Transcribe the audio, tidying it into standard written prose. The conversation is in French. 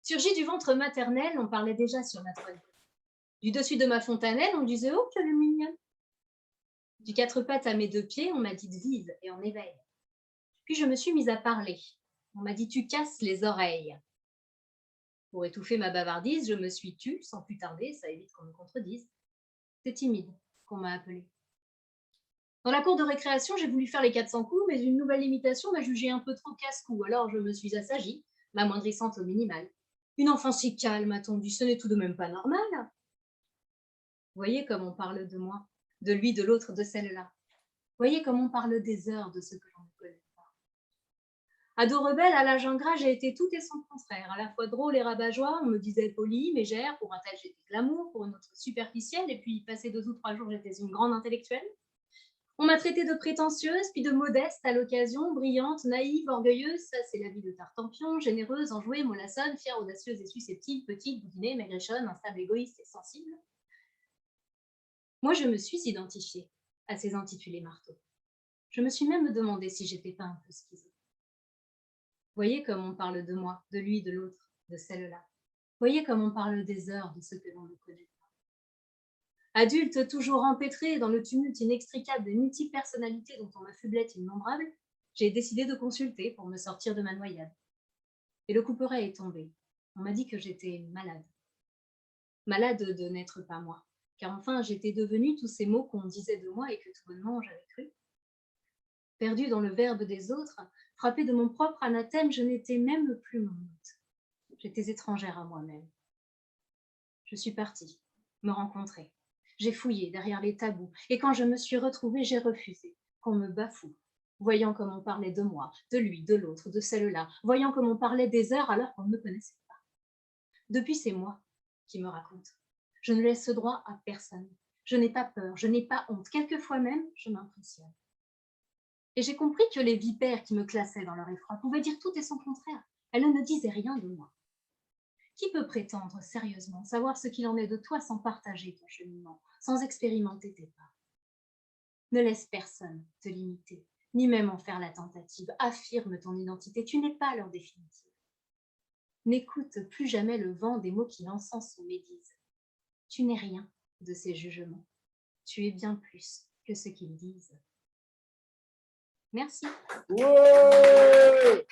Surgi du ventre maternel, on parlait déjà sur ma toile. Du dessus de ma fontanelle, on disait « Oh, quelle mignonne !» Du quatre pattes à mes deux pieds, on m'a dit « Vive et en éveil !» Puis je me suis mise à parler. On m'a dit « Tu casses les oreilles !» Pour étouffer ma bavardise, je me suis tue, sans plus tarder, ça évite qu'on me contredise. C'est timide qu'on m'a appelée. Dans la cour de récréation, j'ai voulu faire les 400 coups, mais une nouvelle imitation m'a jugée un peu trop casse-cou, alors je me suis assagie, m'amoindrissant au minimal. Une enfant si calme, a-t-on dit, ce n'est tout de même pas normal. Voyez comme on parle de moi, de lui, de l'autre, de celle-là. Voyez comme on parle des heures de ce que l'on ne connaît pas. Ado rebelle, à l'âge ingrat, j'ai été tout et son contraire, à la fois drôle et rabat-joie. On me disait polie, mégère, pour un tel j'étais glamour, pour une autre superficielle, et puis passé 2 ou 3 jours, j'étais une grande intellectuelle. On m'a traitée de prétentieuse, puis de modeste à l'occasion, brillante, naïve, orgueilleuse, ça c'est la vie de Tartampion, généreuse, enjouée, mollassonne, fière, audacieuse et susceptible, petite, boudinée, maigrichonne, instable, égoïste et sensible. Moi, je me suis identifiée à ces intitulés marteaux. Je me suis même demandé si j'étais pas un peu schizo. Voyez comme on parle de moi, de lui, de l'autre, de celle-là. Voyez comme on parle des heures de ce que l'on ne connaît pas. Adulte, toujours empêtré dans le tumulte inextricable des multipersonnalités dont on m'affublait innombrables, j'ai décidé de consulter pour me sortir de ma noyade. Et le couperet est tombé. On m'a dit que j'étais malade. Malade de n'être pas moi. Car enfin, j'étais devenue tous ces mots qu'on disait de moi et que tout bonnement j'avais cru. Perdue dans le verbe des autres, frappée de mon propre anathème, je n'étais même plus mon hôte. J'étais étrangère à moi-même. Je suis partie, me rencontrer. J'ai fouillé derrière les tabous, et quand je me suis retrouvée, j'ai refusé qu'on me bafoue, voyant comme on parlait de moi, de lui, de l'autre, de celle-là, voyant comme on parlait des heures alors qu'on ne me connaissait pas. Depuis, c'est moi qui me raconte. Je ne laisse ce droit à personne. Je n'ai pas peur, je n'ai pas honte. Quelquefois même, je m'impressionne. Et j'ai compris que les vipères qui me classaient dans leur effroi pouvaient dire tout et son contraire. Elles ne disaient rien de moi. Qui peut prétendre sérieusement savoir ce qu'il en est de toi sans partager ton cheminement, sans expérimenter tes pas? Ne laisse personne te limiter, ni même en faire la tentative. Affirme ton identité, tu n'es pas leur définitive. N'écoute plus jamais le vent des mots qui l'encensent ou médisent. Tu n'es rien de ces jugements. Tu es bien plus que ce qu'ils disent. Merci. Ouais.